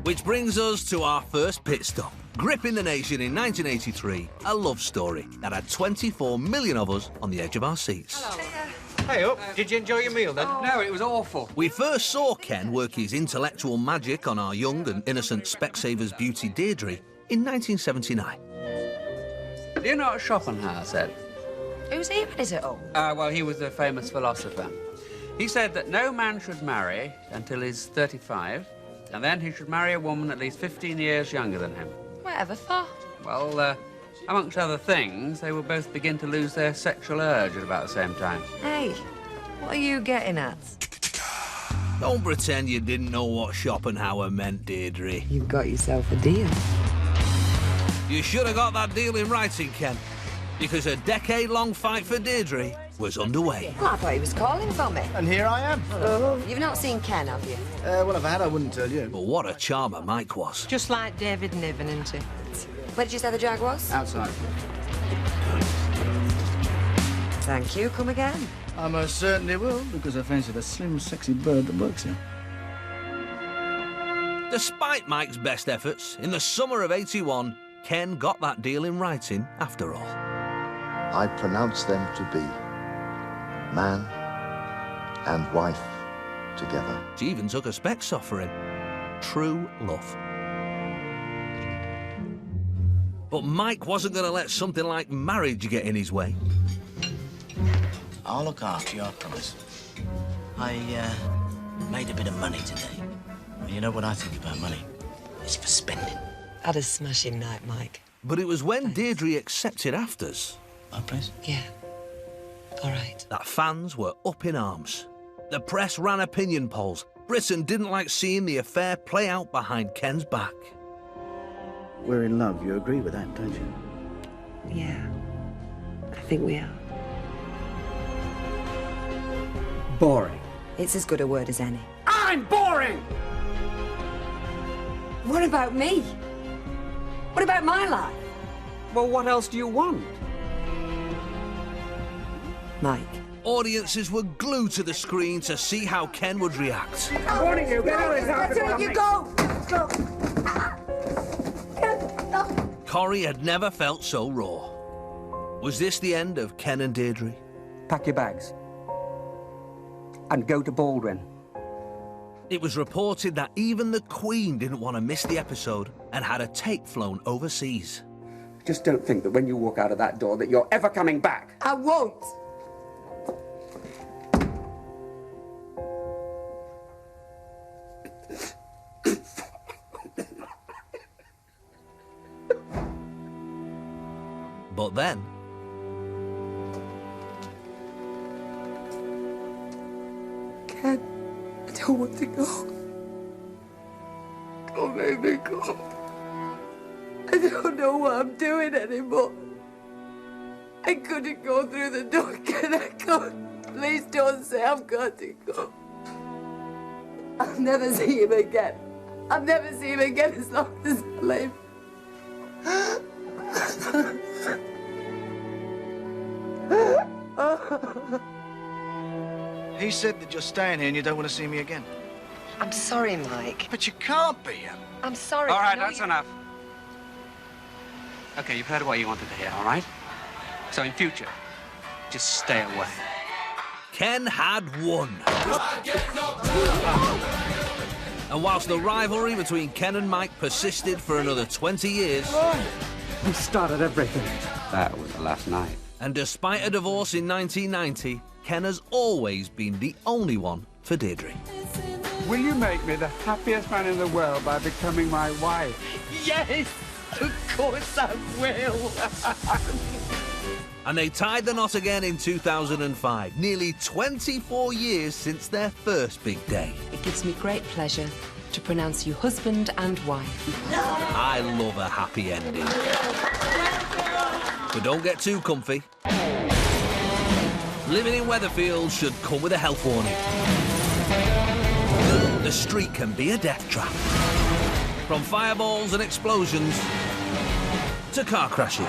Which brings us to our first pit stop. Gripping the nation in 1983, a love story that had 24 million of us on the edge of our seats. Hey up, did you enjoy your meal then? No, it was awful. We first saw Ken work his intellectual magic on our young and innocent Specsavers beauty Deirdre in 1979. Do you know what Schopenhauer said? Who's he? What is it all? Well, he was a famous philosopher. He said that no man should marry until he's 35, and then he should marry a woman at least 15 years younger than him. Whatever for? Well, amongst other things, they will both begin to lose their sexual urge at about the same time. Hey, what are you getting at? Don't pretend you didn't know what Schopenhauer meant, Deirdre. You've got yourself a deal. You should have got that deal in writing, Ken, because a decade-long fight for Deirdre was underway. Well, I thought he was calling for me. And here I am. You've not seen Ken, have you? Well, if I had, I wouldn't tell you. But what a charmer Mike was. Just like David Niven, isn't he? Where did you say the jag was? Outside. Thank you. Come again. I most certainly will, because I fancy the slim, sexy bird that works here. Despite Mike's best efforts, in the summer of '81, Ken got that deal in writing after all. I pronounce them to be man and wife together. She even took a specs off for him. True love. But Mike wasn't going to let something like marriage get in his way. I'll look after you, I promise. I made a bit of money today. And you know what I think about money? It's for spending. Had a smashing night, Mike. But it was when Deirdre accepted afters My place? Yeah. All right. that fans were up in arms. The press ran opinion polls. Britain didn't like seeing the affair play out behind Ken's back. We're in love, you agree with that, don't you? Yeah. I think we are. Boring. It's as good a word as any. I'm boring! What about me? What about my life? Well, what else do you want? Mike. Audiences were glued to the screen to see how Ken would react. I'm warning you, get out of this house. You go! Corrie had never felt so raw. Was this the end of Ken and Deirdre? Pack your bags. And go to Baldwin. It was reported that even the Queen didn't want to miss the episode and had a tape flown overseas. Just don't think that when you walk out of that door that you're ever coming back. I won't. But then, Ken, I don't want to go. Don't make me go. I don't know what I'm doing anymore. I couldn't go through the door, Ken. I couldn't. Please don't say I've got to go. I'll never see him again. I'll never see him again as long as I live. He said that you're staying here and you don't want to see me again. I'm sorry, Mike. But you can't be. I'm sorry. All I right, know that's you- enough. Okay, you've heard what you wanted to hear, all right? So in future, just stay away. Ken had won. And whilst the rivalry between Ken and Mike persisted for another 20 years, We started everything. That was the last night. and despite a divorce in 1990, Ken has always been the only one for Deirdre. Will you make me the happiest man in the world by becoming my wife? Yes, of course I will. And they tied the knot again in 2005, nearly 24 years since their first big day. It gives me great pleasure to pronounce you husband and wife. I love a happy ending. But don't get too comfy. Living in Weatherfield should come with a health warning. The street can be a death trap. From fireballs and explosions to car crashes.